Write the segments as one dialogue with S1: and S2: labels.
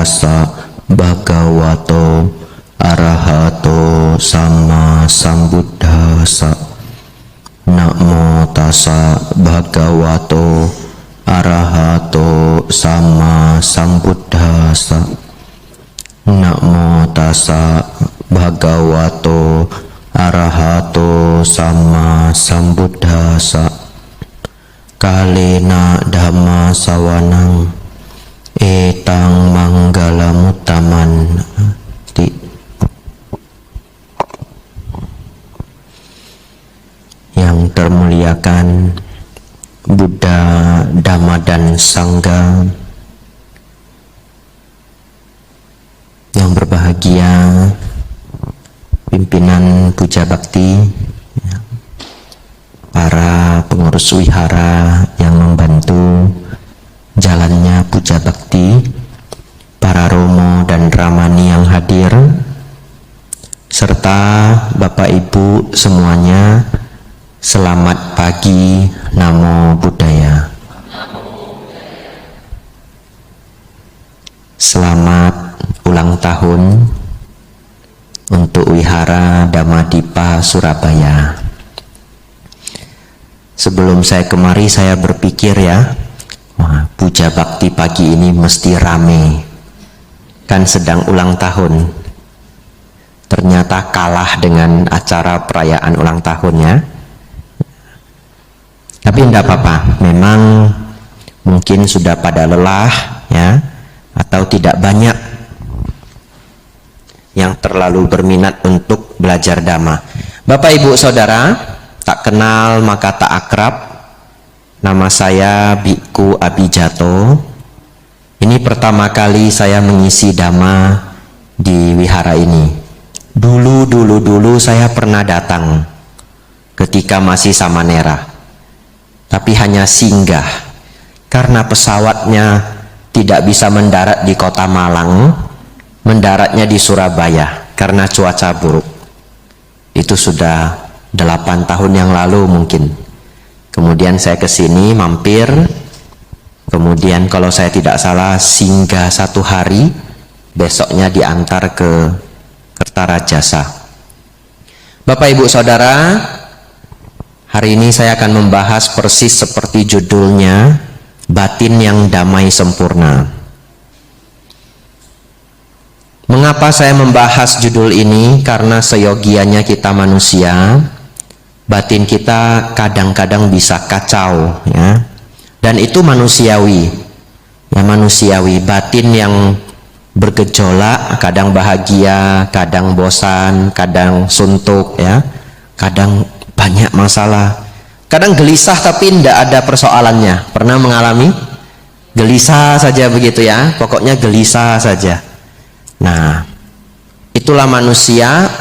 S1: tassa bhagavato arahato sama sambuddhassa. Namo tassa bhagavato arahato sama sambuddhassa. Namo tassa bhagavato arahato sama sambuddhassa. Kalena dhamma sawanang etang manggalamutaman. Yang termuliakan Buddha, Dhamma dan Sangha, yang berbahagia pimpinan Puja Bakti, para pengurus wihara yang membantu jalannya Puja Bakti, para romo dan ramani yang hadir, serta Bapak Ibu semuanya, selamat pagi, Namo Buddhaya. Selamat ulang tahun untuk Wihara Dhamadipa Surabaya. Sebelum saya kemari, saya berpikir ya, wah, Puja Bakti pagi ini mesti rame, kan sedang ulang tahun. Ternyata kalah dengan acara perayaan ulang tahunnya. Tapi tidak apa-apa, memang mungkin sudah pada lelah ya, atau tidak banyak yang terlalu berminat untuk belajar Dhamma. Bapak Ibu Saudara, tak kenal maka tak akrab. Nama saya Bhikkhu Abhijato. Ini pertama kali saya mengisi Dhamma di wihara ini. Dulu saya pernah datang ketika masih Samanera, tapi hanya singgah karena pesawatnya tidak bisa mendarat di kota Malang, mendaratnya di Surabaya karena cuaca buruk. Itu sudah 8 tahun yang lalu mungkin. Kemudian saya ke sini mampir, kemudian kalau saya tidak salah singgah 1 hari, besoknya diantar ke Kertarajasa. Bapak Ibu Saudara, hari ini saya akan membahas persis seperti judulnya, batin yang damai sempurna. Mengapa saya membahas judul ini? Karena seyogianya kita manusia, batin kita kadang-kadang bisa kacau ya. Dan itu manusiawi. Ya, manusiawi, batin yang bergejolak, kadang bahagia, kadang bosan, kadang suntuk ya. Kadang banyak masalah. Kadang gelisah tapi tidak ada persoalannya. Pernah mengalami? Gelisah saja begitu ya. Pokoknya gelisah saja. Nah, itulah manusia.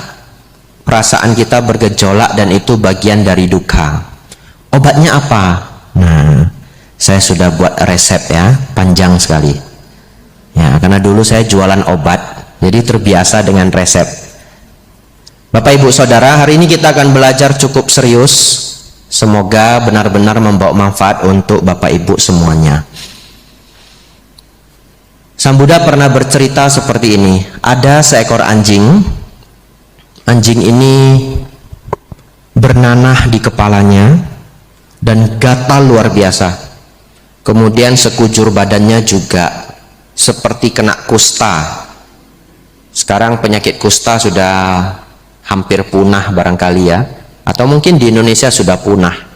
S1: Perasaan kita bergejolak dan itu bagian dari duka. Obatnya apa? Nah, saya sudah buat resep ya, panjang sekali. Ya, karena dulu saya jualan obat, jadi terbiasa dengan resep. Bapak Ibu Saudara, hari ini kita akan belajar cukup serius. Semoga benar-benar membawa manfaat untuk Bapak Ibu semuanya. Sang Buddha pernah bercerita seperti ini. Ada seekor anjing. Anjing ini bernanah di kepalanya dan gatal luar biasa. Kemudian sekujur badannya juga seperti kena kusta. Sekarang penyakit kusta sudah hampir punah barangkali ya, atau mungkin di Indonesia sudah punah.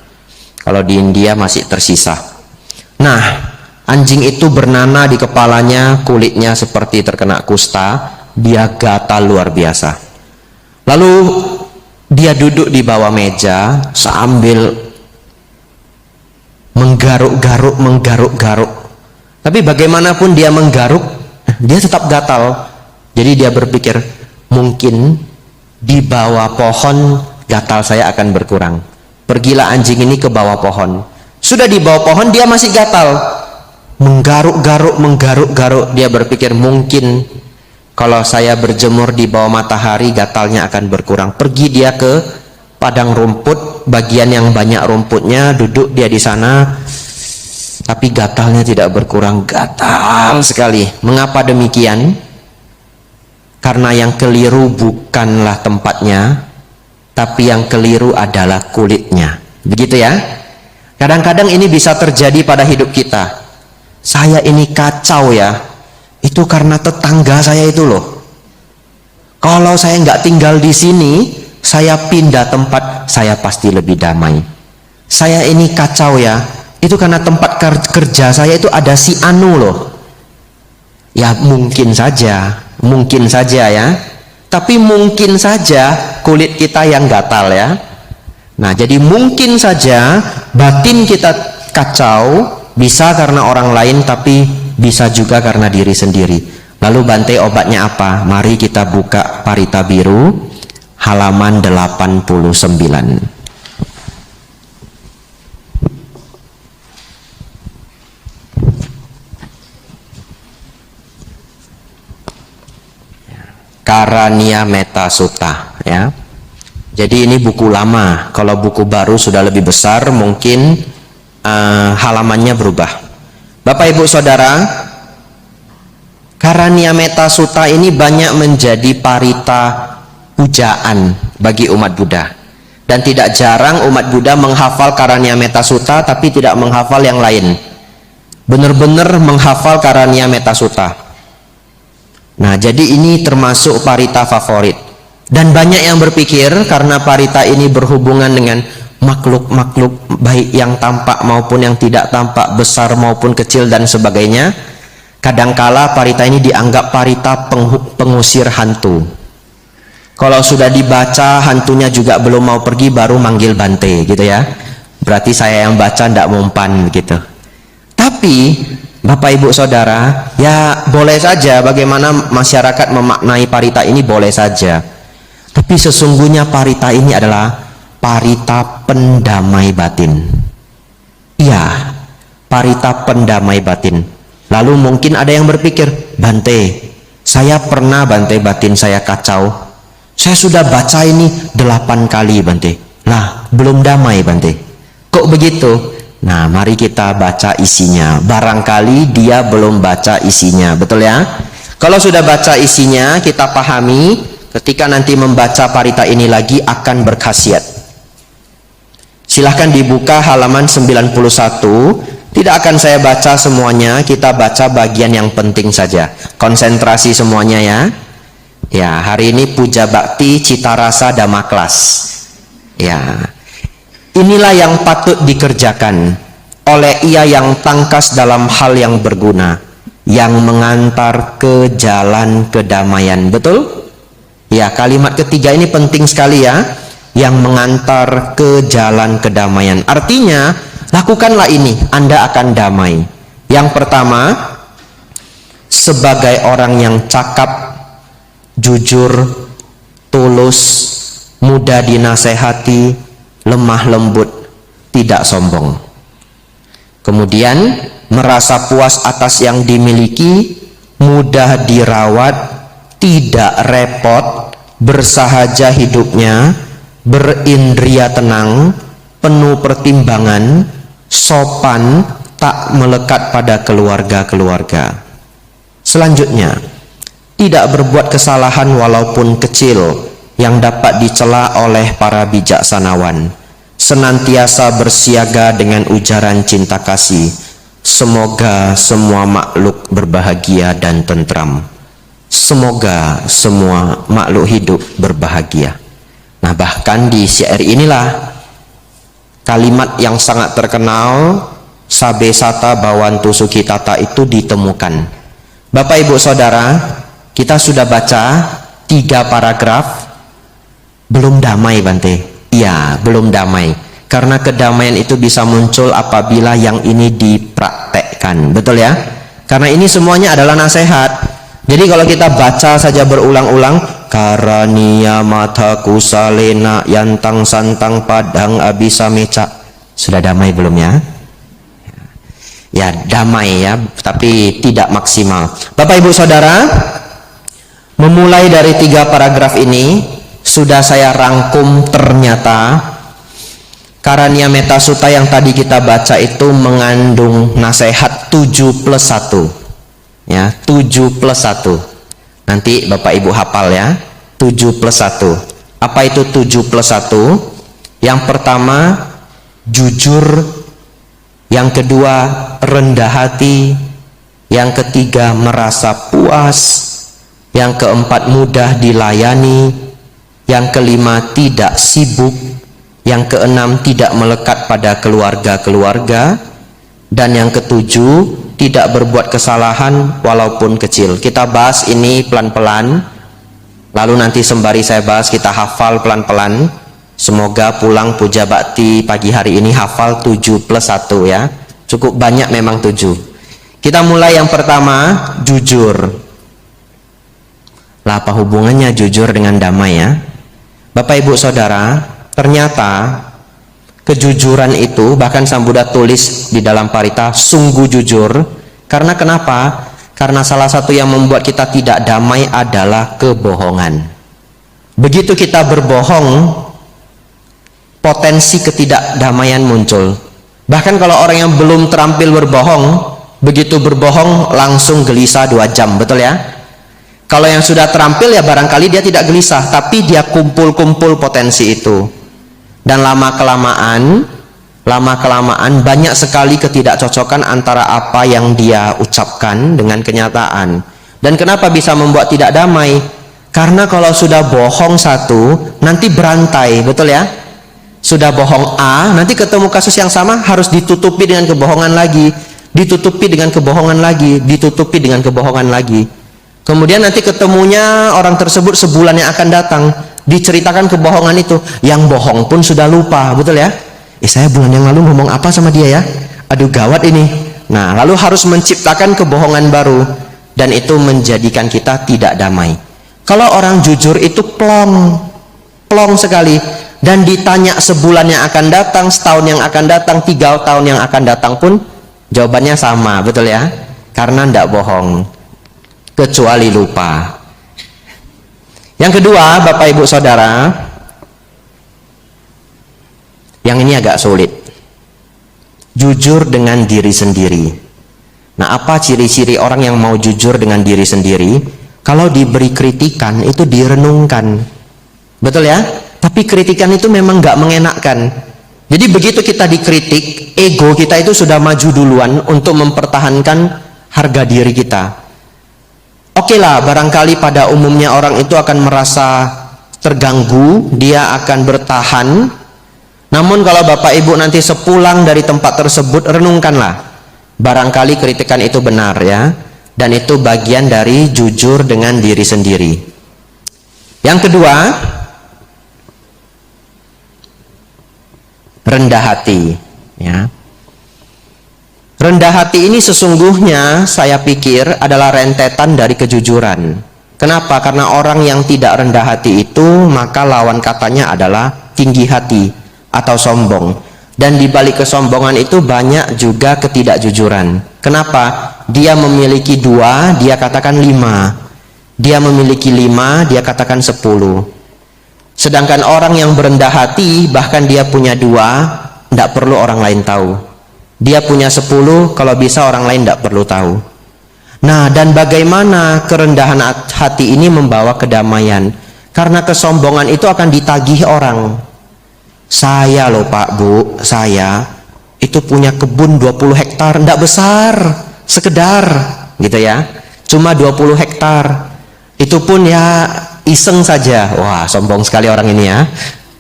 S1: Kalau di India masih tersisa. Nah, anjing itu bernanah di kepalanya, kulitnya seperti terkena kusta, dia gatal luar biasa. Lalu dia duduk di bawah meja sambil menggaruk-garuk. Tapi bagaimanapun dia menggaruk, dia tetap gatal. Jadi dia berpikir, mungkin di bawah pohon gatal saya akan berkurang. Pergilah anjing ini ke bawah pohon. Sudah di bawah pohon dia masih gatal. Menggaruk-garuk. Dia berpikir, mungkin kalau saya berjemur di bawah matahari gatalnya akan berkurang. Pergi dia ke padang rumput, bagian yang banyak rumputnya, duduk dia di sana tapi gatalnya tidak berkurang, gatal sekali. Mengapa demikian? Karena yang keliru bukanlah tempatnya, tapi yang keliru adalah kulitnya. Begitu ya. Kadang-kadang ini bisa terjadi pada hidup kita. Saya ini kacau ya, itu karena tetangga saya itu loh. Kalau saya nggak tinggal di sini, saya pindah tempat, saya pasti lebih damai. Saya ini kacau ya, itu karena tempat kerja saya itu ada si Anu loh. Ya mungkin saja ya. Tapi mungkin saja kulit kita yang gatal ya. Nah, jadi mungkin saja batin kita kacau, bisa karena orang lain, tapi bisa juga karena diri sendiri. Lalu Bante, obatnya apa? Mari kita buka Parita Biru halaman 89. Karania Metta Sutta ya. Jadi ini buku lama. Kalau buku baru sudah lebih besar, mungkin halamannya berubah. Bapak Ibu Saudara, Karania Metta Sutta ini banyak menjadi parita pujaan bagi umat Buddha. Dan tidak jarang umat Buddha menghafal Karania Metta Sutta tapi tidak menghafal yang lain. Benar-benar menghafal Karania Metta Sutta. Nah, jadi ini termasuk parita favorit. Dan banyak yang berpikir karena parita ini berhubungan dengan makhluk-makhluk baik yang tampak maupun yang tidak tampak, besar maupun kecil dan sebagainya. Kadangkala parita ini dianggap parita pengusir hantu. Kalau sudah dibaca hantunya juga belum mau pergi, baru manggil Bante gitu ya. Berarti saya yang baca tidak mempan gitu. Tapi Bapak Ibu Saudara, ya boleh saja bagaimana masyarakat memaknai parita ini, boleh saja. Tapi sesungguhnya parita ini adalah parita pendamai batin. Iya, parita pendamai batin. Lalu mungkin ada yang berpikir, Bante, saya pernah Bante batin saya kacau. Saya sudah baca ini 8 kali Bante. Lah, belum damai Bante. Kok begitu? Nah, mari kita baca isinya. Barangkali dia belum baca isinya, betul ya? Kalau sudah baca isinya, kita pahami, ketika nanti membaca parita ini lagi akan berkhasiat. Silahkan dibuka halaman 91. Tidak akan saya baca semuanya, kita baca bagian yang penting saja. Konsentrasi semuanya ya. Ya, hari ini Puja Bakti Cita Rasa Damaklas. Ya. Inilah yang patut dikerjakan oleh ia yang tangkas dalam hal yang berguna, yang mengantar ke jalan kedamaian. Betul? Ya, kalimat ketiga ini penting sekali ya. Yang mengantar ke jalan kedamaian. Artinya, lakukanlah ini, Anda akan damai. Yang pertama, sebagai orang yang cakap, jujur, tulus, mudah dinasehati, lemah lembut, tidak sombong. Kemudian merasa puas atas yang dimiliki, mudah dirawat, tidak repot, bersahaja hidupnya, berindria tenang, penuh pertimbangan, sopan, tak melekat pada keluarga-keluarga. Selanjutnya, tidak berbuat kesalahan walaupun kecil yang dapat dicela oleh para bijaksanawan, senantiasa bersiaga dengan ujaran cinta kasih. Semoga semua makhluk berbahagia dan tentram. Semoga semua makhluk hidup berbahagia. Nah, bahkan di syair inilah kalimat yang sangat terkenal Sabe Sata Bawantu Sukitata itu ditemukan. Bapak Ibu Saudara, kita sudah baca 3 paragraf. Belum damai Bante. Iya, belum damai. Karena kedamaian itu bisa muncul apabila yang ini dipraktekkan. Betul ya? Karena ini semuanya adalah nasihat. Jadi kalau kita baca saja berulang-ulang, Karania Mata Kusalena Yantang Santang Padang Abisameca. Sudah damai belum ya? Ya, damai ya, tapi tidak maksimal. Bapak Ibu Saudara, memulai dari 3 paragraf ini sudah saya rangkum. Ternyata Karania Metta Sutta yang tadi kita baca itu mengandung nasihat 7+1. Ya, 7+1. Nanti Bapak Ibu hafal ya, 7+1. Apa itu 7+1? Yang pertama, jujur. Yang kedua, rendah hati. Yang ketiga, merasa puas. Yang keempat, mudah dilayani. Yang kelima, tidak sibuk. Yang keenam, tidak melekat pada keluarga-keluarga. Dan yang ketujuh, tidak berbuat kesalahan walaupun kecil. Kita bahas ini pelan-pelan, lalu nanti sembari saya bahas kita hafal pelan-pelan. Semoga pulang puja bakti pagi hari ini hafal 7+1 ya. Cukup banyak memang 7. Kita mulai yang pertama, jujur. Lah, apa hubungannya jujur dengan damai ya? Bapak Ibu Saudara, ternyata kejujuran itu, bahkan Sang Buddha tulis di dalam Parita, sungguh jujur. Karena kenapa? Karena salah satu yang membuat kita tidak damai adalah kebohongan. Begitu kita berbohong, potensi ketidakdamaian muncul. Bahkan kalau orang yang belum terampil berbohong, begitu berbohong langsung gelisah 2 jam, betul ya? Kalau yang sudah terampil ya barangkali dia tidak gelisah, tapi dia kumpul-kumpul potensi itu. Dan lama-kelamaan banyak sekali ketidakcocokan antara apa yang dia ucapkan dengan kenyataan. Dan kenapa bisa membuat tidak damai? Karena kalau sudah bohong satu, nanti berantai, betul ya? Sudah bohong A, nanti ketemu kasus yang sama harus ditutupi dengan kebohongan lagi, ditutupi dengan kebohongan lagi, ditutupi dengan kebohongan lagi. Kemudian nanti ketemunya orang tersebut sebulan yang akan datang, diceritakan kebohongan itu, yang bohong pun sudah lupa, betul ya? Saya bulan yang lalu ngomong apa sama dia ya? Aduh gawat ini. Nah, lalu harus menciptakan kebohongan baru, dan itu menjadikan kita tidak damai. Kalau orang jujur itu plong sekali, dan ditanya sebulan yang akan datang, setahun yang akan datang, 3 tahun yang akan datang pun jawabannya sama, betul ya? Karena tidak bohong, kecuali lupa. Yang kedua, Bapak Ibu Saudara, yang ini agak sulit. Jujur dengan diri sendiri. Nah, apa ciri-ciri orang yang mau jujur dengan diri sendiri? Kalau diberi kritikan itu direnungkan, betul ya? Tapi kritikan itu memang nggak mengenakkan. Jadi begitu kita dikritik, ego kita itu sudah maju duluan untuk mempertahankan harga diri kita. Oke lah, barangkali pada umumnya orang itu akan merasa terganggu, dia akan bertahan. Namun kalau Bapak Ibu nanti sepulang dari tempat tersebut, renungkanlah. Barangkali kritikan itu benar ya. Dan itu bagian dari jujur dengan diri sendiri. Yang kedua, rendah hati ya. Rendah hati ini sesungguhnya saya pikir adalah rentetan dari kejujuran. Kenapa? Karena orang yang tidak rendah hati itu, maka lawan katanya adalah tinggi hati atau sombong. Dan di balik kesombongan itu banyak juga ketidakjujuran. Kenapa? Dia memiliki 2, dia katakan 5. Dia memiliki 5, dia katakan 10. Sedangkan orang yang berendah hati, bahkan dia punya 2, tidak perlu orang lain tahu. Dia punya 10, kalau bisa orang lain tidak perlu tahu. Nah, dan bagaimana kerendahan hati ini membawa kedamaian? Karena kesombongan itu akan ditagih orang. Saya loh Pak Bu, saya itu punya kebun 20 hektar, tidak besar, sekedar gitu ya, cuma 20 hektar. Itu pun ya iseng saja. Wah, sombong sekali orang ini ya.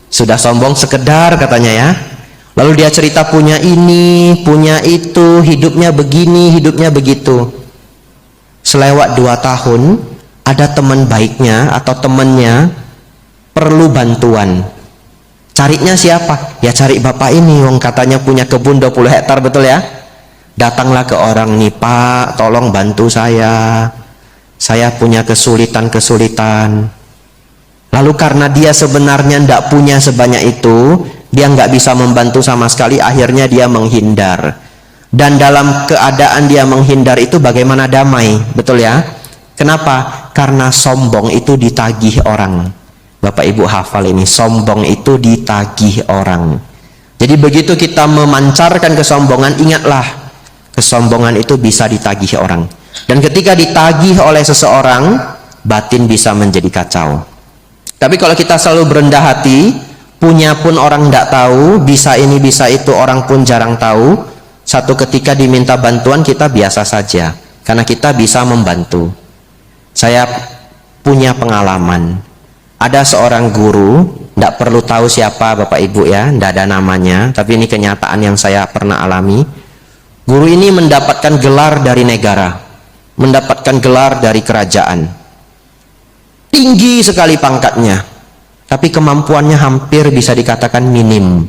S1: Sudah sombong sekedar katanya ya. Lalu dia cerita punya ini, punya itu, hidupnya begini, hidupnya begitu. Selewat 2 tahun, ada teman baiknya atau temannya perlu bantuan. Carinya siapa? Ya cari bapak ini, wong katanya punya kebun 20 hektar, betul ya? Datanglah ke orang nih, Pak, tolong bantu saya punya kesulitan. Lalu karena dia sebenarnya tidak punya sebanyak itu, dia nggak bisa membantu sama sekali, akhirnya dia menghindar. Dan dalam keadaan dia menghindar itu bagaimana damai, betul ya? Kenapa? Karena sombong itu ditagih orang. Bapak Ibu hafal ini, sombong itu ditagih orang. Jadi begitu kita memancarkan kesombongan, ingatlah kesombongan itu bisa ditagih orang. Dan ketika ditagih oleh seseorang, batin bisa menjadi kacau. Tapi kalau kita selalu berendah hati, punya pun orang tidak tahu, bisa ini bisa itu orang pun jarang tahu, satu ketika diminta bantuan kita biasa saja, karena kita bisa membantu. Saya punya pengalaman, ada seorang guru, tidak perlu tahu siapa Bapak Ibu ya, tidak ada namanya, tapi ini kenyataan yang saya pernah alami. Guru ini mendapatkan gelar dari negara, mendapatkan gelar dari kerajaan, tinggi sekali pangkatnya, tapi kemampuannya hampir bisa dikatakan minim,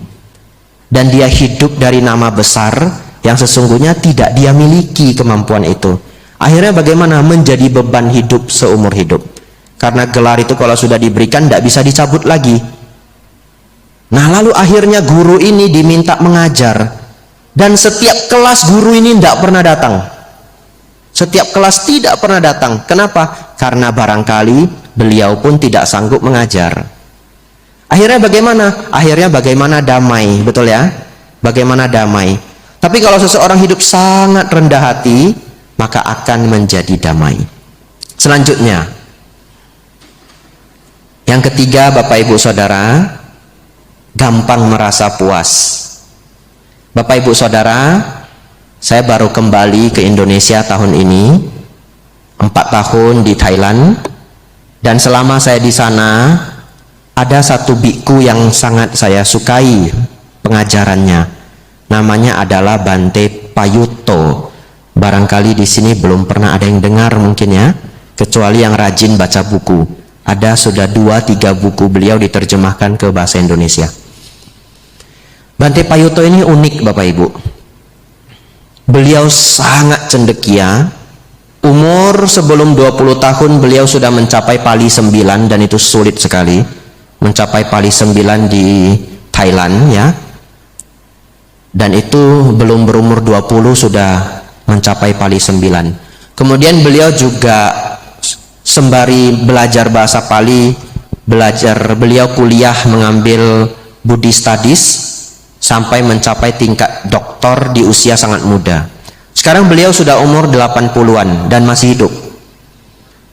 S1: dan dia hidup dari nama besar yang sesungguhnya tidak dia miliki kemampuan itu. Akhirnya bagaimana? Menjadi beban hidup seumur hidup, karena gelar itu kalau sudah diberikan tidak bisa dicabut lagi. Nah lalu akhirnya guru ini diminta mengajar, dan setiap kelas guru ini tidak pernah datang. Setiap kelas tidak pernah datang. Kenapa? Karena barangkali beliau pun tidak sanggup mengajar. Akhirnya bagaimana? Akhirnya bagaimana damai, betul ya? Bagaimana damai. Tapi kalau seseorang hidup sangat rendah hati, maka akan menjadi damai. Selanjutnya, yang ketiga Bapak Ibu Saudara, gampang merasa puas. Bapak Ibu Saudara, saya baru kembali ke Indonesia tahun ini, 4 tahun di Thailand, dan selama saya di sana ada satu biku yang sangat saya sukai pengajarannya. Namanya adalah Bante Payutto. Barangkali di sini belum pernah ada yang dengar mungkin ya, kecuali yang rajin baca buku. Ada sudah 2-3 buku beliau diterjemahkan ke bahasa Indonesia. Bante Payutto ini unik Bapak Ibu. Beliau sangat cendekia. Umur sebelum 20 tahun beliau sudah mencapai pali 9, dan itu sulit sekali mencapai pali 9 di Thailand ya. Dan itu belum berumur 20 sudah mencapai pali 9. Kemudian beliau juga sembari belajar bahasa Pali, beliau kuliah mengambil Buddhist Studies sampai mencapai tingkat doktor di usia sangat muda. Sekarang beliau sudah umur 80-an dan masih hidup.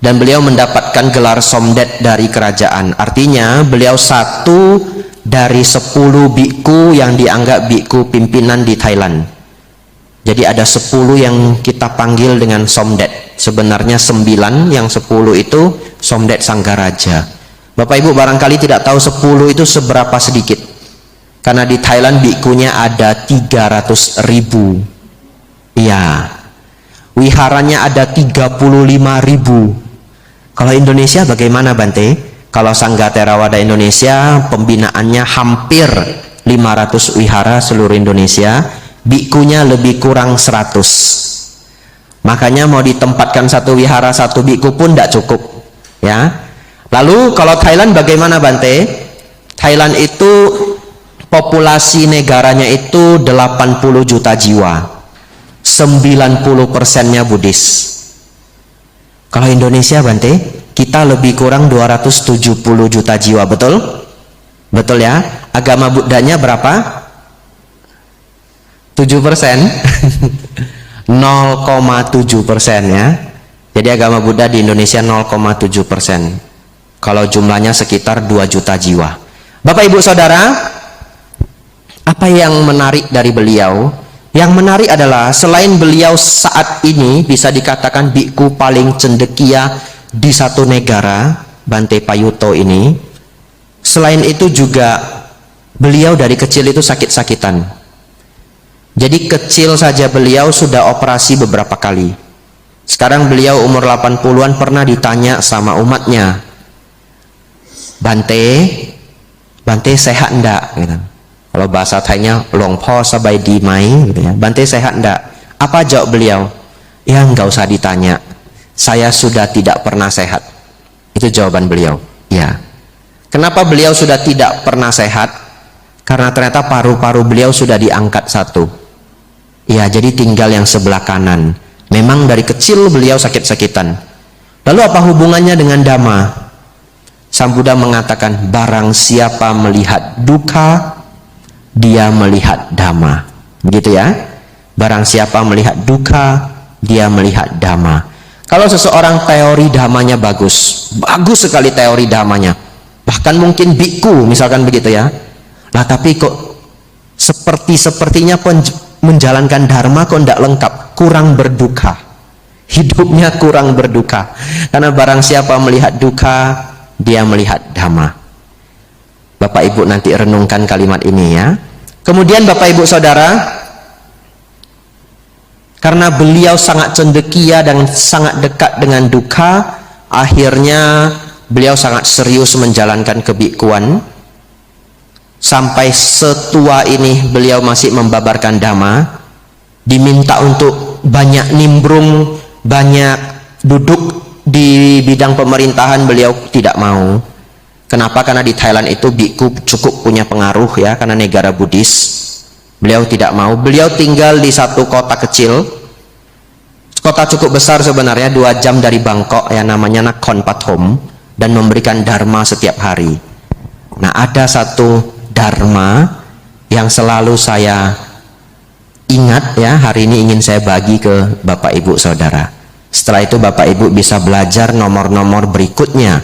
S1: Dan beliau mendapatkan gelar Somdet dari kerajaan. Artinya beliau satu dari 10 biku yang dianggap biku pimpinan di Thailand. Jadi ada 10 yang kita panggil dengan Somdet. Sebenarnya 9, yang 10 itu Somdet Sanggaraja. Bapak Ibu barangkali tidak tahu 10 itu seberapa sedikit. Karena di Thailand bikunya ada 300.000. Iya. Wiharanya ada 35.000. Kalau Indonesia bagaimana Bante? Kalau Sangga Theravada Indonesia pembinaannya hampir 500 wihara seluruh Indonesia, bikunya lebih kurang 100. Makanya mau ditempatkan satu wihara satu biku pun tidak cukup ya. Lalu kalau Thailand bagaimana Bante? Thailand itu populasi negaranya itu 80 juta jiwa, 90%-nya Buddhis. Kalau Indonesia Bante, kita lebih kurang 270 juta jiwa, betul? Betul ya? Agama Buddhanya berapa? 7%. 0,7% ya. Jadi agama Buddha di Indonesia 0,7%. Kalau jumlahnya sekitar 2 juta jiwa. Bapak Ibu Saudara, apa yang menarik dari beliau? Yang menarik adalah selain beliau saat ini bisa dikatakan biku paling cendekia di satu negara, Bante Payutto ini, selain itu juga beliau dari kecil itu sakit-sakitan. Jadi kecil saja beliau sudah operasi beberapa kali. Sekarang beliau umur 80-an pernah ditanya sama umatnya, Bante sehat enggak? Gitu. Kalau bahasa Thainya Longpo sabai di mai gitu ya. Bante sehat enggak? Apa jawab beliau? Ya enggak usah ditanya, saya sudah tidak pernah sehat. Itu jawaban beliau. Ya. Kenapa beliau sudah tidak pernah sehat? Karena ternyata paru-paru beliau sudah diangkat satu. Ya, jadi tinggal yang sebelah kanan. Memang dari kecil beliau sakit-sakitan. Lalu apa hubungannya dengan Dhamma? Sang Buddha mengatakan, barang siapa melihat duka, dia melihat dhamma. Begitu ya. Barang siapa melihat duka, dia melihat dhamma. Kalau seseorang teori dhammanya bagus, bagus sekali teori dhammanya, bahkan mungkin biku misalkan begitu ya. Nah tapi kok sepertinya menjalankan dharma kok tidak lengkap, kurang berduka, hidupnya kurang berduka. Karena barang siapa melihat duka, dia melihat dhamma. Bapak Ibu nanti renungkan kalimat ini ya. Kemudian Bapak Ibu Saudara, karena beliau sangat cendekia dan sangat dekat dengan duka, akhirnya beliau sangat serius menjalankan kebikuan. Sampai setua ini beliau masih membabarkan dhamma. Diminta untuk banyak nimbrung, banyak duduk di bidang pemerintahan, beliau tidak mau. Kenapa? Karena di Thailand itu biku cukup punya pengaruh ya, karena negara Buddhis. Beliau tidak mau. Beliau tinggal di satu kota kecil, kota cukup besar sebenarnya, 2 jam dari Bangkok ya, namanya Nakhon Pathom, dan memberikan dharma setiap hari. Nah ada satu dharma yang selalu saya ingat ya, hari ini ingin saya bagi ke Bapak Ibu Saudara. Setelah itu Bapak Ibu bisa belajar nomor-nomor berikutnya,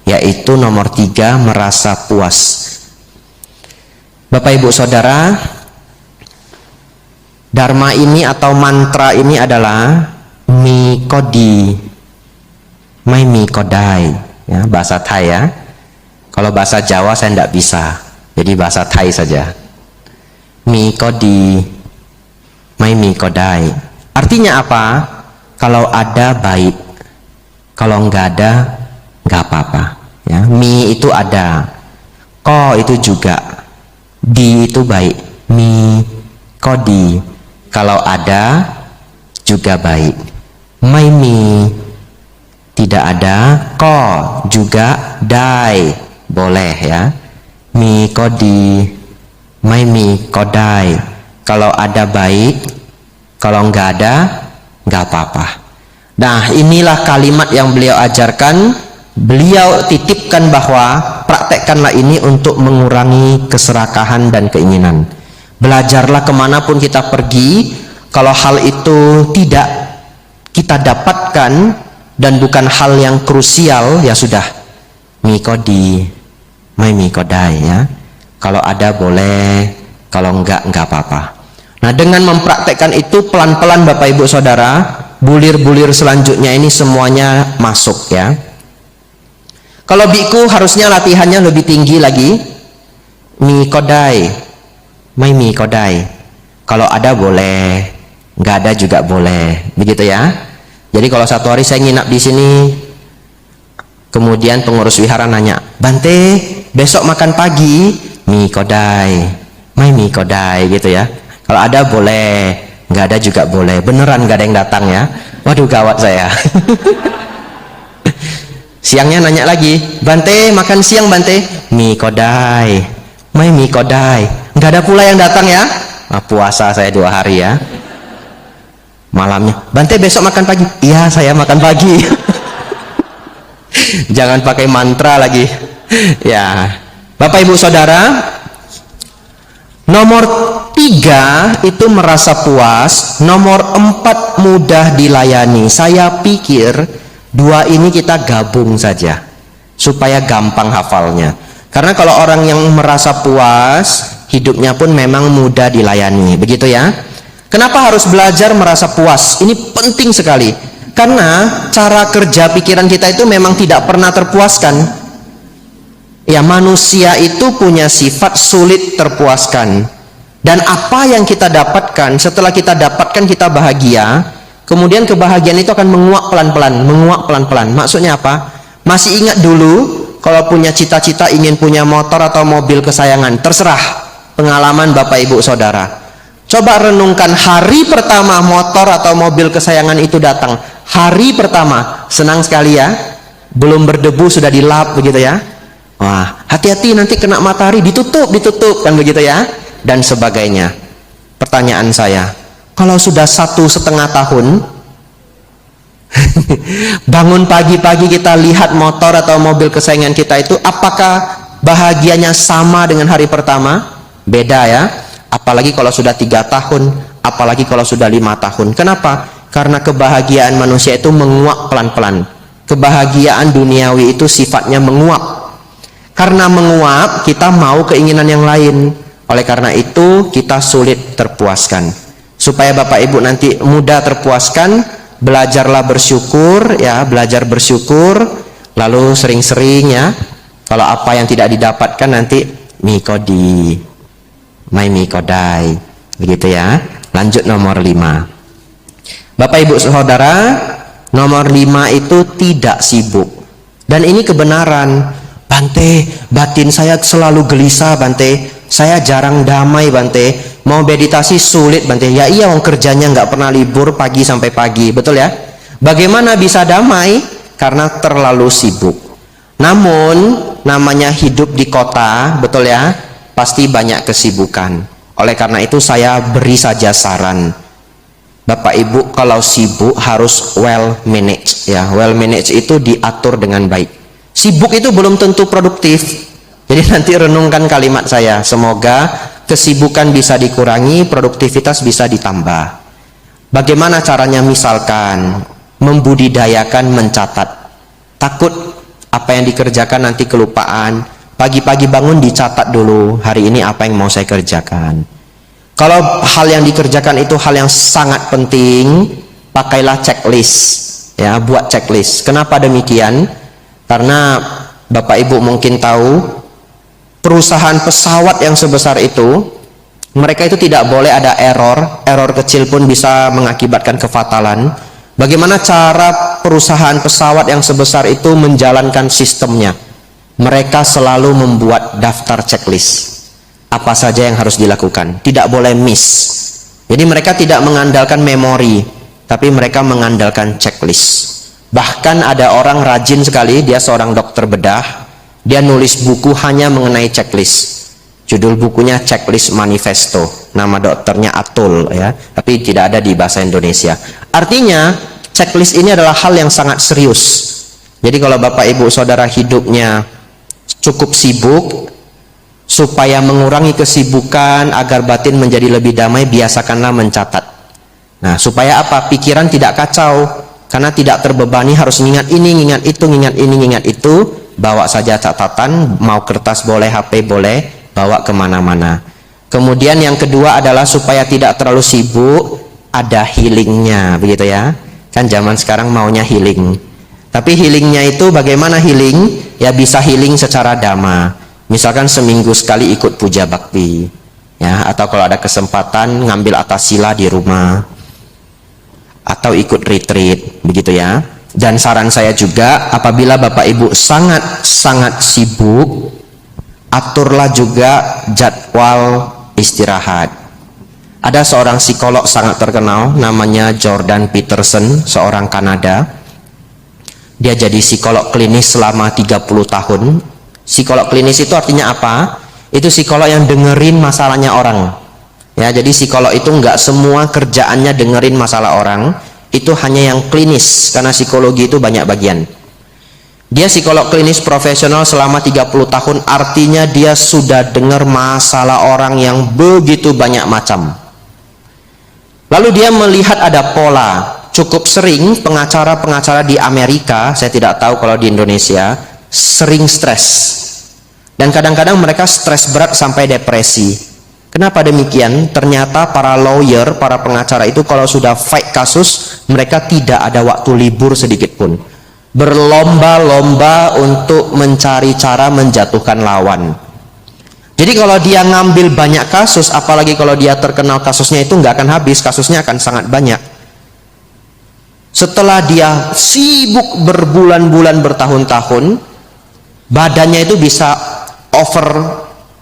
S1: yaitu nomor 3, merasa puas. Bapak Ibu Saudara, dharma ini atau mantra ini adalah mi kodi, mai mi kodai ya, bahasa Thai ya. Kalau bahasa Jawa saya tidak bisa, jadi bahasa Thai saja. Mi kodi, mai mi kodai. Artinya apa? Kalau ada baik, kalau enggak ada enggak apa-apa ya. Mi itu ada, ko itu juga, di itu baik. Mi kodi, kalau ada juga baik. Mai mi tidak ada, ko juga, dai boleh ya. Mi kodi, mai mi kodai, kalau ada baik, kalau enggak ada enggak apa-apa. Nah inilah kalimat yang beliau ajarkan. Beliau titipkan bahwa praktekkanlah ini untuk mengurangi keserakahan dan keinginan. Belajarlah kemanapun kita pergi, kalau hal itu tidak kita dapatkan dan bukan hal yang krusial, ya sudah, mikodi, mai mikodai ya. Kalau ada boleh, kalau enggak apa-apa. Nah dengan mempraktekkan itu pelan-pelan Bapak Ibu Saudara, bulir-bulir selanjutnya ini semuanya masuk ya. Kalau biku harusnya latihannya lebih tinggi lagi. Mikodai, mai mikodai, kalau ada boleh, nggak ada juga boleh, begitu ya. Jadi kalau satu hari saya nginap di sini, kemudian pengurus wihara nanya, Bante besok makan pagi, mikodai, mai mikodai gitu ya. Kalau ada boleh, nggak ada juga boleh. Beneran nggak ada yang datang ya. Waduh gawat saya. Siangnya nanya lagi, Bante makan siang Bante, mikodai, mai mikodai, nggak ada pula yang datang ya. Nah, puasa saya 2 hari ya. Malamnya, Bante besok makan pagi, iya saya makan pagi. Jangan pakai mantra lagi ya. Bapak Ibu Saudara, nomor 3 itu merasa puas, nomor 4 mudah dilayani. Saya pikir 2 ini kita gabung saja supaya gampang hafalnya. Karena kalau orang yang merasa puas, hidupnya pun memang mudah dilayani, begitu ya. Kenapa harus belajar merasa puas? Ini penting sekali. Karena cara kerja pikiran kita itu memang tidak pernah terpuaskan. Ya, manusia itu punya sifat sulit terpuaskan. Dan apa yang kita dapatkan, setelah kita dapatkan kita bahagia, kemudian kebahagiaan itu akan menguap pelan-pelan, menguap pelan-pelan. Maksudnya apa? Masih ingat dulu kalau punya cita-cita ingin punya motor atau mobil kesayangan, terserah pengalaman Bapak Ibu Saudara. Coba renungkan hari pertama motor atau mobil kesayangan itu datang. Hari pertama, senang sekali ya. Belum berdebu sudah dilap begitu ya. Wah, hati-hati nanti kena matahari, ditutup kan begitu ya. Dan sebagainya. Pertanyaan saya, kalau sudah 1,5 tahun, bangun pagi-pagi kita lihat motor atau mobil kesayangan kita itu, apakah bahagianya sama dengan hari pertama? Beda ya. Apalagi kalau sudah 3 tahun, apalagi kalau sudah 5 tahun. Kenapa? Karena kebahagiaan manusia itu menguap pelan-pelan. Kebahagiaan duniawi itu sifatnya menguap. Karena menguap, kita mau keinginan yang lain. Oleh karena itu, kita sulit terpuaskan. Supaya Bapak Ibu nanti mudah terpuaskan, belajarlah bersyukur ya, belajar bersyukur, lalu sering-sering ya. Kalau apa yang tidak didapatkan nanti mikodi, mai mikodai, begitu ya. Lanjut nomor 5. Bapak Ibu Saudara, nomor 5 itu tidak sibuk. Dan ini kebenaran. Bante, batin saya selalu gelisah Bante. Saya jarang damai Bante. Mau meditasi sulit Bante. Ya iya, wong kerjanya nggak pernah libur pagi sampai pagi, betul ya? Bagaimana bisa damai? Karena terlalu sibuk. Namun namanya hidup di kota, betul ya? Pasti banyak kesibukan. Oleh karena itu saya beri saja saran. Bapak Ibu kalau sibuk harus well manage ya. Well manage itu diatur dengan baik. Sibuk itu belum tentu produktif. Jadi nanti renungkan kalimat saya. Semoga kesibukan bisa dikurangi, produktivitas bisa ditambah. Bagaimana caranya? Misalkan membudidayakan mencatat. Takut apa yang dikerjakan nanti kelupaan. Pagi-pagi bangun dicatat dulu, hari ini apa yang mau saya kerjakan. Kalau hal yang dikerjakan itu hal yang sangat penting, pakailah checklist ya, buat checklist. Kenapa demikian? Karena Bapak Ibu mungkin tahu, perusahaan pesawat yang sebesar itu, mereka itu tidak boleh ada error kecil pun bisa mengakibatkan kefatalan. Bagaimana cara perusahaan pesawat yang sebesar itu menjalankan sistemnya? Mereka selalu membuat daftar checklist. Apa saja yang harus dilakukan, tidak boleh miss. Jadi mereka tidak mengandalkan memori, tapi mereka mengandalkan checklist. Bahkan ada orang rajin sekali, dia seorang dokter bedah, dia nulis buku hanya mengenai checklist. Judul bukunya Checklist Manifesto, nama dokternya Atul ya, tapi tidak ada di bahasa Indonesia. Artinya checklist ini adalah hal yang sangat serius. Jadi kalau Bapak Ibu Saudara hidupnya cukup sibuk, supaya mengurangi kesibukan agar batin menjadi lebih damai, biasakanlah mencatat. Nah, supaya apa? Pikiran tidak kacau, karena tidak terbebani harus ingat ini, ingat itu, ingat ini, ingat itu. Bawa saja catatan, mau kertas boleh, HP boleh, bawa kemana-mana. Kemudian yang kedua adalah supaya tidak terlalu sibuk, ada healingnya, begitu ya. Kan zaman sekarang maunya healing. Tapi healingnya itu bagaimana healing? Ya bisa healing secara dhamma. Misalkan seminggu sekali ikut puja bakti, ya, atau kalau ada kesempatan ngambil atas sila di rumah, atau ikut retreat, begitu ya. Dan saran saya juga, apabila Bapak Ibu sangat sibuk, aturlah juga jadwal istirahat. Ada seorang psikolog sangat terkenal, namanya Jordan Peterson, seorang Kanada. Dia jadi psikolog klinis selama 30 tahun. Psikolog klinis itu artinya apa? Itu psikolog yang dengerin masalahnya orang. Ya, jadi psikolog itu nggak semua kerjaannya dengerin masalah orang. Itu hanya yang klinis, karena psikologi itu banyak bagian. Dia psikolog klinis profesional selama 30 tahun, artinya dia sudah dengar masalah orang yang begitu banyak macam. Lalu dia melihat ada pola. Cukup sering pengacara-pengacara di Amerika, saya tidak tahu kalau di Indonesia, sering stres. Dan kadang-kadang mereka stres berat sampai depresi. Kenapa demikian? Ternyata para lawyer, para pengacara itu kalau sudah fight kasus, mereka tidak ada waktu libur sedikit pun. Berlomba-lomba untuk mencari cara menjatuhkan lawan. Jadi kalau dia ngambil banyak kasus, apalagi kalau dia terkenal kasusnya itu nggak akan habis, kasusnya akan sangat banyak. Setelah dia sibuk berbulan-bulan, bertahun-tahun, badannya itu bisa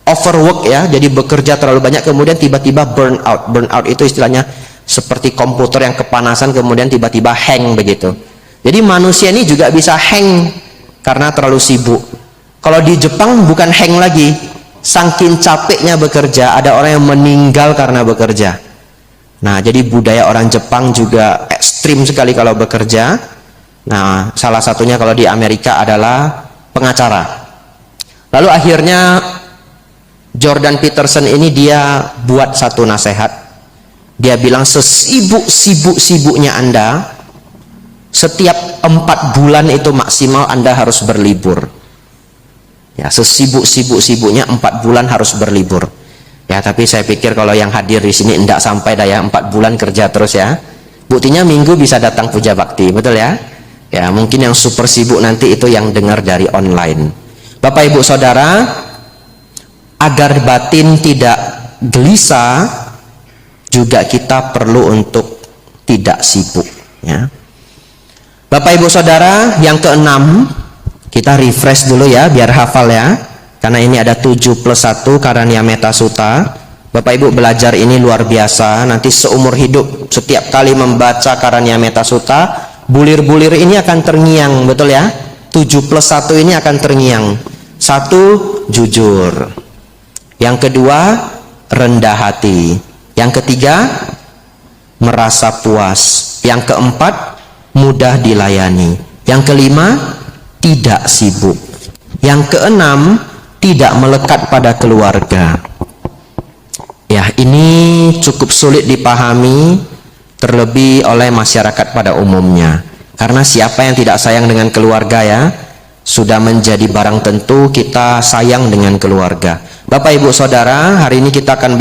S1: overwork ya, jadi bekerja terlalu banyak, kemudian tiba-tiba burn out. Burn out itu istilahnya seperti komputer yang kepanasan kemudian tiba-tiba hang begitu. Jadi manusia ini juga bisa hang karena terlalu sibuk. Kalau di Jepang bukan hang lagi, saking capeknya bekerja, ada orang yang meninggal karena bekerja. Nah, jadi budaya orang Jepang juga ekstrim sekali kalau bekerja. Nah, salah satunya kalau di Amerika adalah pengacara. Lalu akhirnya Jordan Peterson ini dia buat satu nasihat. Dia bilang sesibuk-sibuknya Anda, setiap 4 bulan itu maksimal Anda harus berlibur. Ya, sesibuk-sibuknya 4 bulan harus berlibur. Ya, tapi saya pikir kalau yang hadir di sini enggak sampai daya 4 bulan kerja terus ya. Buktinya minggu bisa datang puja bakti, betul ya? Ya, mungkin yang super sibuk nanti itu yang dengar dari online. Bapak Ibu Saudara, agar batin tidak gelisah, juga kita perlu untuk tidak sibuk ya. Bapak Ibu Saudara, yang keenam, kita refresh dulu ya biar hafal ya. Karena ini ada 7+1 Karania Metta Sutta. Bapak Ibu belajar ini luar biasa. Nanti seumur hidup setiap kali membaca Karania Metta Sutta, bulir-bulir ini akan terngiang, betul ya? 7+1 ini akan terngiang. 1, jujur. Yang kedua, rendah hati. Yang ketiga, merasa puas. Yang keempat, mudah dilayani. Yang kelima, tidak sibuk. Yang keenam, tidak melekat pada keluarga. Ya, ini cukup sulit dipahami, terlebih oleh masyarakat pada umumnya. Karena siapa yang tidak sayang dengan keluarga ya, sudah menjadi barang tentu kita sayang dengan keluarga. Bapak Ibu Saudara, hari ini kita akan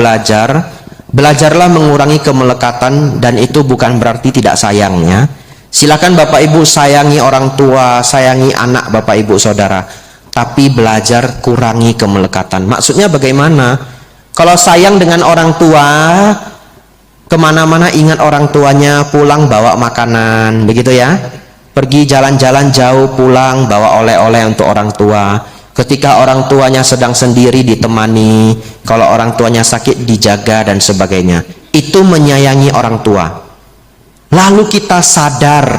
S1: belajarlah mengurangi kemelekatan, dan itu bukan berarti tidak sayangnya. Silakan Bapak Ibu sayangi orang tua, sayangi anak Bapak Ibu Saudara, tapi belajar kurangi kemelekatan. Maksudnya bagaimana? Kalau sayang dengan orang tua, kemana-mana ingat orang tuanya, pulang bawa makanan, begitu ya. Pergi jalan-jalan jauh, pulang bawa oleh-oleh untuk orang tua. Ketika orang tuanya sedang sendiri ditemani, kalau orang tuanya sakit dijaga dan sebagainya. Itu menyayangi orang tua. Lalu kita sadar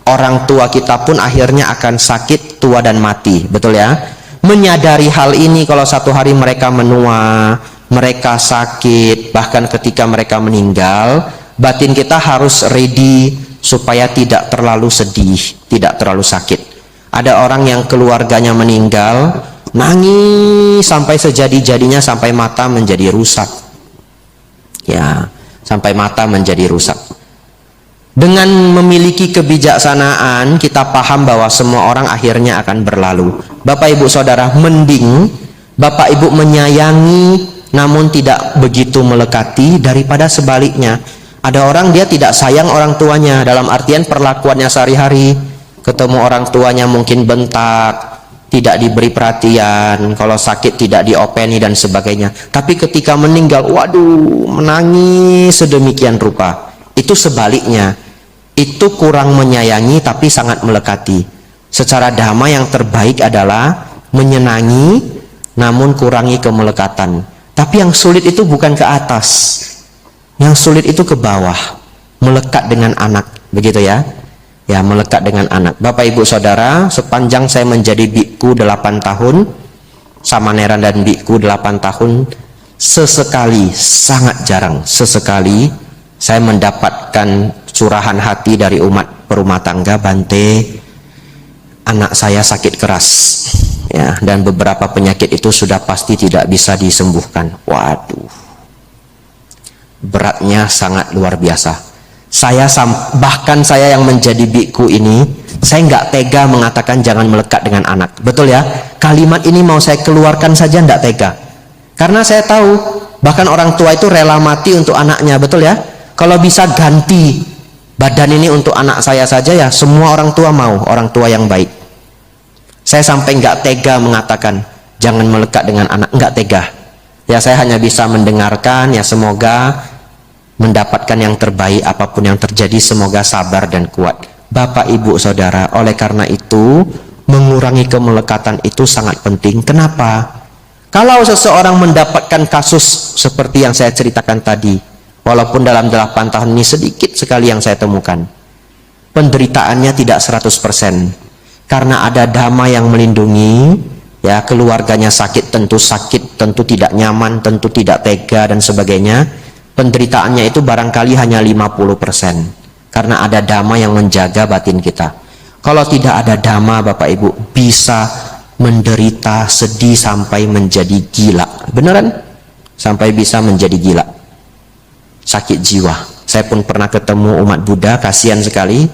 S1: orang tua kita pun akhirnya akan sakit, tua dan mati, betul ya? Menyadari hal ini, kalau satu hari mereka menua, mereka sakit, bahkan ketika mereka meninggal, batin kita harus ready supaya tidak terlalu sedih, tidak terlalu sakit. Ada orang yang keluarganya meninggal, nangis sampai sejadi-jadinya, sampai mata menjadi rusak. Ya, sampai mata menjadi rusak. Dengan memiliki kebijaksanaan, kita paham bahwa semua orang akhirnya akan berlalu. Bapak Ibu Saudara, mending Bapak Ibu menyayangi namun tidak begitu melekati daripada sebaliknya. Ada orang dia tidak sayang orang tuanya, dalam artian perlakuannya sehari-hari. Ketemu orang tuanya mungkin bentak, tidak diberi perhatian, kalau sakit tidak diopeni dan sebagainya. Tapi ketika meninggal, waduh, menangis sedemikian rupa. Itu sebaliknya. Itu kurang menyayangi tapi sangat melekati. Secara dhamma yang terbaik adalah menyenangi namun kurangi kemelekatan. Tapi yang sulit itu bukan ke atas, yang sulit itu ke bawah, melekat dengan anak, begitu ya. Ya, melekat dengan anak. Bapak Ibu Saudara, sepanjang saya menjadi biku 8 tahun, Samaneran dan biku 8 tahun, sesekali, sangat jarang, sesekali saya mendapatkan curahan hati dari umat perumah tangga, Bante, anak saya sakit keras ya, dan beberapa penyakit itu sudah pasti tidak bisa disembuhkan. Waduh, beratnya sangat luar biasa. Bahkan saya yang menjadi biku ini, saya nggak tega mengatakan jangan melekat dengan anak, betul ya. Kalimat ini mau saya keluarkan saja nggak tega, karena saya tahu bahkan orang tua itu rela mati untuk anaknya, betul ya. Kalau bisa ganti badan ini untuk anak saya saja ya, semua orang tua mau, orang tua yang baik. Saya sampai nggak tega mengatakan jangan melekat dengan anak, nggak tega. Ya, saya hanya bisa mendengarkan, ya semoga mendapatkan yang terbaik apapun yang terjadi, semoga sabar dan kuat. Bapak Ibu Saudara, oleh karena itu mengurangi kemelekatan itu sangat penting. Kenapa? Kalau seseorang mendapatkan kasus seperti yang saya ceritakan tadi, walaupun dalam 8 tahun ini sedikit sekali yang saya temukan, penderitaannya tidak 100%, karena ada dhamma yang melindungi. Ya, keluarganya sakit, tentu tidak nyaman, tentu tidak tega dan sebagainya. Penderitaannya itu barangkali hanya 50%, karena ada dhamma yang menjaga batin kita. Kalau tidak ada dhamma, Bapak Ibu, bisa menderita, sedih sampai menjadi gila. Beneran? Sampai bisa menjadi gila. Sakit jiwa. Saya pun pernah ketemu umat Buddha, kasihan sekali.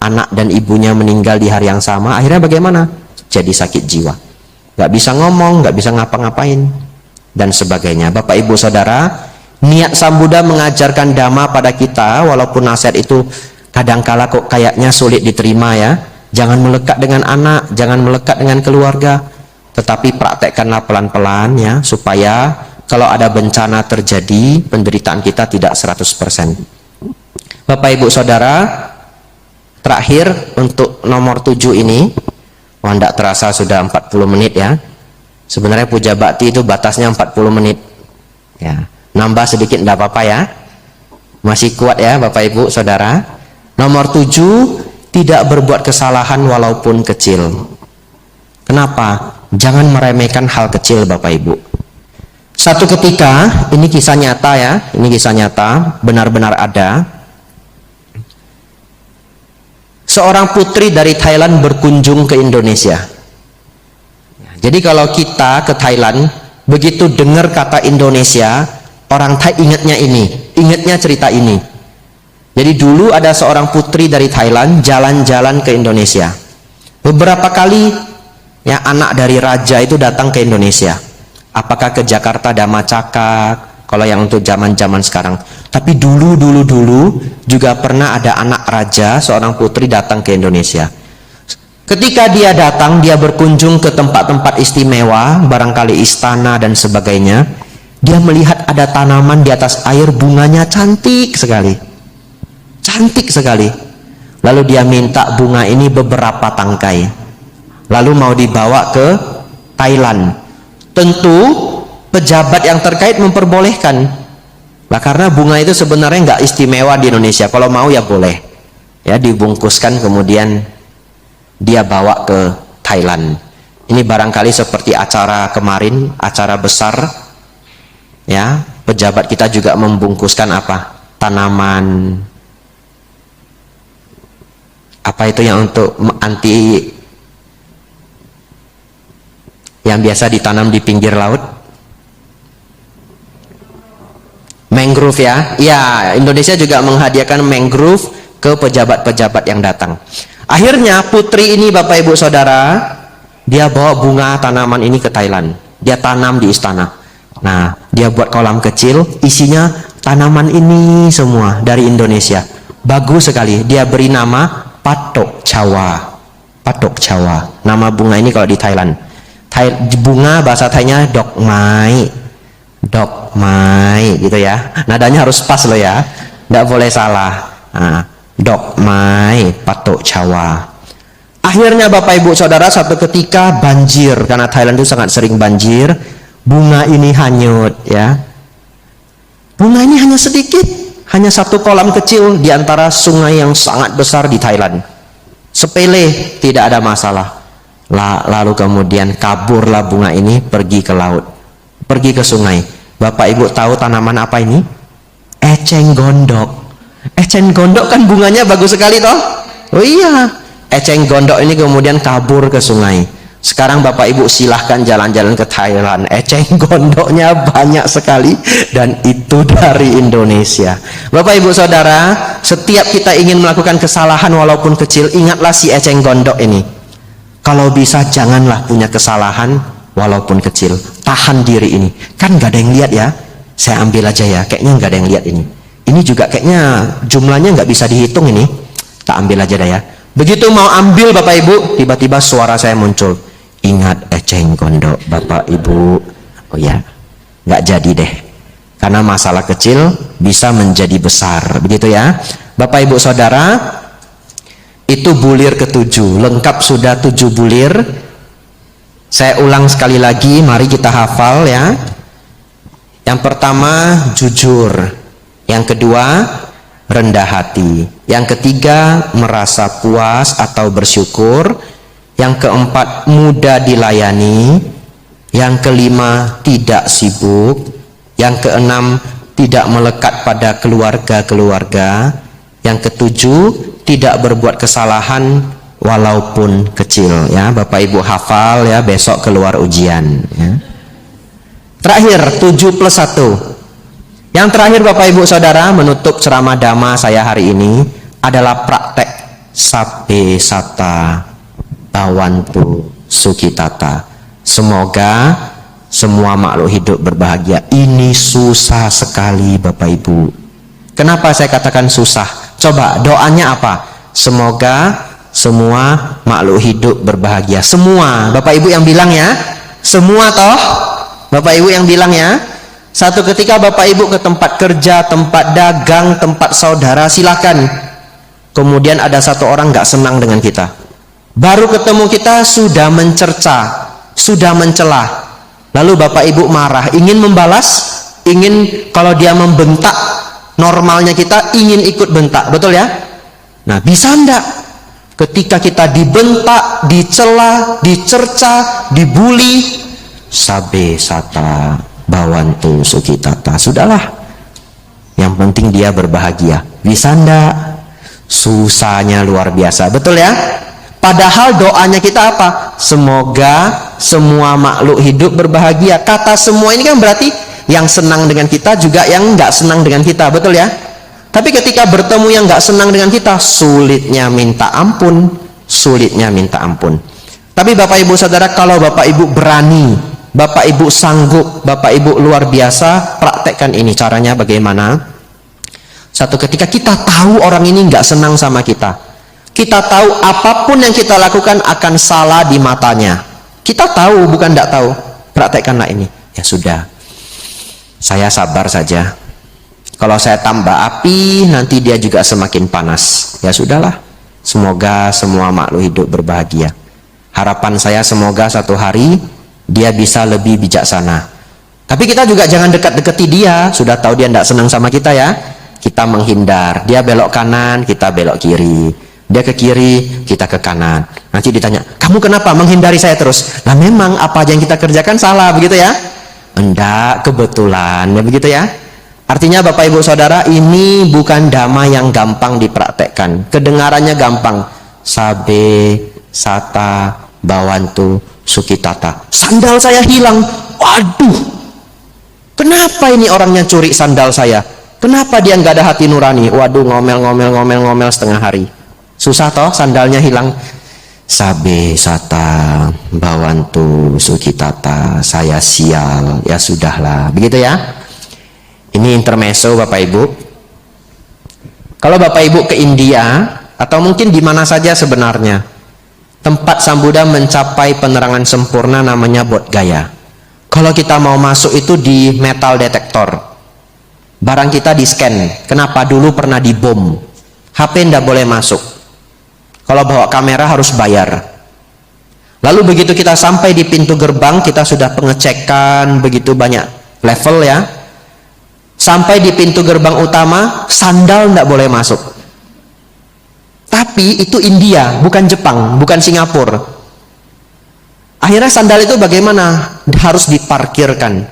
S1: Anak dan ibunya meninggal di hari yang sama. Akhirnya bagaimana? Jadi sakit jiwa. Gak bisa ngomong, gak bisa ngapa-ngapain, dan sebagainya. Bapak Ibu Saudara, niat Sang Buddha mengajarkan dhamma pada kita, walaupun nasihat itu kadangkala kok kayaknya sulit diterima ya. Jangan melekat dengan anak, jangan melekat dengan keluarga, tetapi praktekkanlah pelan-pelan ya, supaya kalau ada bencana terjadi, penderitaan kita tidak 100%. Bapak Ibu Saudara, terakhir untuk nomor 7 ini, wah tidak terasa sudah 40 menit ya. Sebenarnya puja bakti itu batasnya 40 menit ya. Nambah sedikit tidak apa-apa ya, masih kuat ya Bapak Ibu Saudara. Nomor 7, tidak berbuat kesalahan walaupun kecil. Kenapa? Jangan meremehkan hal kecil Bapak Ibu. Satu ketika, ini kisah nyata ya, ini kisah nyata, benar-benar ada. Seorang putri dari Thailand berkunjung ke Indonesia. Jadi kalau kita ke Thailand, begitu dengar kata Indonesia, orang Thai ingatnya ini, ingatnya cerita ini. Jadi dulu ada seorang putri dari Thailand jalan-jalan ke Indonesia. Beberapa kali ya anak dari raja itu datang ke Indonesia. Apakah ke Jakarta Dhamma Cakak, kalau yang untuk zaman-zaman sekarang. Tapi dulu juga pernah ada anak raja, seorang putri datang ke Indonesia. Ketika dia datang, dia berkunjung ke tempat-tempat istimewa, barangkali istana dan sebagainya. Dia melihat ada tanaman di atas air, bunganya cantik sekali. Cantik sekali. Lalu dia minta bunga ini beberapa tangkai. Lalu mau dibawa ke Thailand. Tentu pejabat yang terkait memperbolehkan. Lah karena bunga itu sebenarnya nggak istimewa di Indonesia. Kalau mau ya boleh. Ya dibungkuskan kemudian dia bawa ke Thailand. Ini barangkali seperti acara kemarin, acara besar. Ya, pejabat kita juga membungkuskan apa? Tanaman, apa itu yang untuk anti, yang biasa ditanam di pinggir laut, mangrove ya. Ya, Indonesia juga menghadiahkan mangrove ke pejabat-pejabat yang datang. Akhirnya putri ini Bapak Ibu Saudara, dia bawa bunga tanaman ini ke Thailand. Dia tanam di istana. Nah, dia buat kolam kecil, isinya tanaman ini semua dari Indonesia. Bagus sekali. Dia beri nama Patok Cawa. Patok Cawa. Nama bunga ini kalau di Thailand. Bunga bahasa Thainya Dok Mai. Dok Mai gitu ya. Nadanya harus pas loh ya. Tidak boleh salah. Nah, Dok Mai Patok Cawa. Akhirnya Bapak Ibu Saudara, satu ketika banjir, karena Thailand itu sangat sering banjir. Bunga ini hanyut ya. Bunga ini hanya sedikit, hanya satu kolam kecil di antara sungai yang sangat besar di Thailand. Sepele, tidak ada masalah. Lalu kemudian kaburlah bunga ini pergi ke laut, pergi ke sungai. Bapak Ibu tahu tanaman apa ini? Eceng gondok. Eceng gondok kan bunganya bagus sekali toh? Oh iya, eceng gondok ini kemudian kabur ke sungai. Sekarang Bapak Ibu silahkan jalan-jalan ke Thailand, eceng gondoknya banyak sekali, dan itu dari Indonesia. Bapak Ibu Saudara, setiap kita ingin melakukan kesalahan walaupun kecil, ingatlah si eceng gondok ini. Kalau bisa janganlah punya kesalahan walaupun kecil. Tahan diri ini, kan nggak ada yang lihat ya. Saya ambil aja ya, kayaknya nggak ada yang lihat ini. Ini juga kayaknya jumlahnya nggak bisa dihitung ini. Tak ambil aja dah ya. Begitu mau ambil Bapak Ibu, tiba-tiba suara saya muncul. Ingat eceng gondok Bapak Ibu. Oh ya, nggak jadi deh. Karena masalah kecil bisa menjadi besar, begitu ya. Bapak Ibu Saudara, itu bulir ke-7. Lengkap sudah 7 bulir. Saya ulang sekali lagi, mari kita hafal ya. Yang pertama jujur, yang kedua rendah hati, yang ketiga merasa puas atau bersyukur, yang keempat mudah dilayani, yang kelima tidak sibuk, yang keenam tidak melekat pada keluarga-keluarga, yang ketujuh tidak berbuat kesalahan walaupun kecil, ya. Bapak Ibu hafal ya, besok keluar ujian, ya. Terakhir 7 plus 1. Yang terakhir Bapak Ibu Saudara, menutup ceramah Dhamma saya hari ini adalah praktek Sabbe Satta Bhavantu Sukhitata. Semoga semua makhluk hidup berbahagia. Ini susah sekali Bapak Ibu. Kenapa saya katakan susah? Coba doanya apa? Semoga semua makhluk hidup berbahagia. Semua, Bapak Ibu yang bilang ya. Semua toh? Bapak Ibu yang bilang ya. Satu ketika Bapak Ibu ke tempat kerja, tempat dagang, tempat saudara, silakan. Kemudian ada satu orang nggak senang dengan kita. Baru ketemu kita sudah mencerca, sudah mencela. Lalu Bapak Ibu marah, ingin membalas, ingin kalau dia membentak, normalnya kita ingin ikut bentak, betul ya? Nah, bisa enggak? Ketika kita dibentak, dicela, dicerca, dibully, Sabbe Satta Bhavantu Sukhitata. Sudahlah. Yang penting dia berbahagia. Bisa enggak? Susahnya luar biasa. Betul ya? Padahal doanya kita apa? Semoga semua makhluk hidup berbahagia. Kata semua ini kan berarti yang senang dengan kita juga yang enggak senang dengan kita. Betul ya? Tapi ketika bertemu yang enggak senang dengan kita, sulitnya minta ampun. Sulitnya minta ampun. Tapi Bapak Ibu Saudara, kalau Bapak Ibu berani, Bapak Ibu sanggup, Bapak Ibu luar biasa, praktekkan ini. Caranya bagaimana? Satu ketika kita tahu orang ini nggak senang sama kita, kita tahu apapun yang kita lakukan akan salah di matanya. Kita tahu, bukan nggak tahu. Praktekkanlah ini. Ya sudah, saya sabar saja. Kalau saya tambah api, nanti dia juga semakin panas. Ya sudahlah. Semoga semua makhluk hidup berbahagia. Harapan saya semoga satu hari dia bisa lebih bijaksana. Tapi kita juga jangan dekat-dekati dia. Sudah tahu dia tidak senang sama kita ya, kita menghindar. Dia belok kanan, kita belok kiri. Dia ke kiri, kita ke kanan. Nanti ditanya, kamu kenapa menghindari saya terus? Nah memang apa aja yang kita kerjakan salah, begitu ya? Enggak, kebetulan, ya begitu ya? Artinya Bapak Ibu Saudara, ini bukan dhamma yang gampang dipraktekkan. Kedengarannya gampang. Sabbe Satta Bhavantu Sukhitata. Sandal saya hilang. Waduh, kenapa ini orangnya curi sandal saya? Kenapa dia nggak ada hati nurani? Waduh, ngomel setengah hari. Susah toh, sandalnya hilang. Sabbe Satta Bhavantu Sukhitata. Saya sial. Ya sudahlah, begitu ya. Ini intermezzo Bapak Ibu. Kalau Bapak Ibu ke India atau mungkin di mana saja sebenarnya, tempat Sang Buddha mencapai penerangan sempurna namanya Bodh Gaya. Kalau kita mau masuk itu di metal detektor. Barang kita di scan. Kenapa? Dulu pernah dibom. HP tidak boleh masuk. Kalau bawa kamera harus bayar. Lalu begitu kita sampai di pintu gerbang, kita sudah pengecekan begitu banyak level ya. Sampai di pintu gerbang utama, sandal tidak boleh masuk. Tapi itu India, bukan Jepang, bukan Singapura. Akhirnya sandal itu bagaimana? Harus diparkirkan.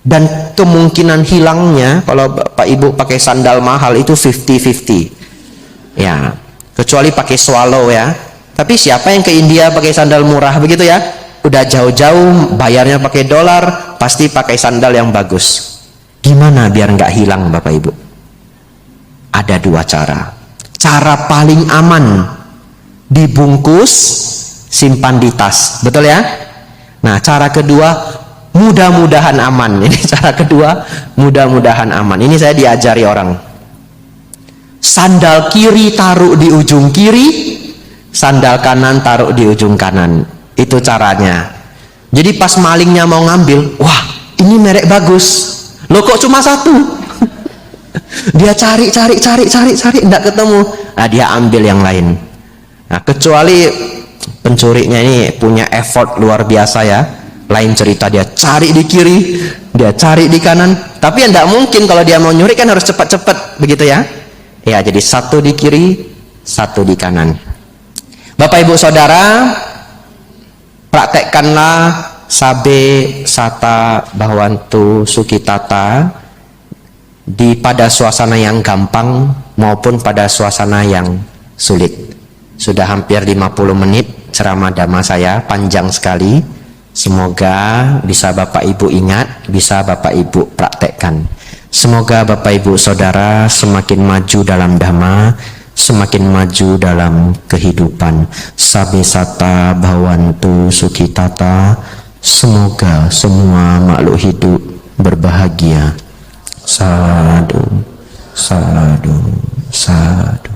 S1: Dan kemungkinan hilangnya, kalau Bapak Ibu pakai sandal mahal itu 50-50. Ya, kecuali pakai swallow ya. Tapi siapa yang ke India pakai sandal murah begitu ya? Udah jauh-jauh, bayarnya pakai dolar, pasti pakai sandal yang bagus. Gimana biar nggak hilang Bapak Ibu? Ada dua cara. Cara paling aman, dibungkus, simpan di tas, betul ya? Nah, cara kedua, mudah-mudahan aman. Ini cara kedua, mudah-mudahan aman. Ini saya diajari orang. Sandal kiri taruh di ujung kiri, sandal kanan taruh di ujung kanan. Itu caranya. Jadi pas malingnya mau ngambil, wah ini merek bagus. Loh kok cuma satu? Dia cari, enggak ketemu. Nah, dia ambil yang lain. Nah, kecuali pencurinya ini punya effort luar biasa ya. Lain cerita, dia cari di kiri, dia cari di kanan. Tapi enggak mungkin kalau dia mau nyuri kan harus cepat-cepat, begitu ya. Ya, jadi satu di kiri, satu di kanan. Bapak Ibu Saudara, praktekkanlah Sabbe Satta Bhavantu Sukhitata pada suasana yang gampang maupun pada suasana yang sulit. Sudah hampir 50 menit ceramah dhamma saya, panjang sekali. Semoga bisa Bapak Ibu ingat, bisa Bapak Ibu praktekkan. Semoga Bapak Ibu Saudara semakin maju dalam dhamma, semakin maju dalam kehidupan. Sabe sata bhavantu sukhitata. Semoga semua makhluk hidup berbahagia. Sadu, sadu, sadu.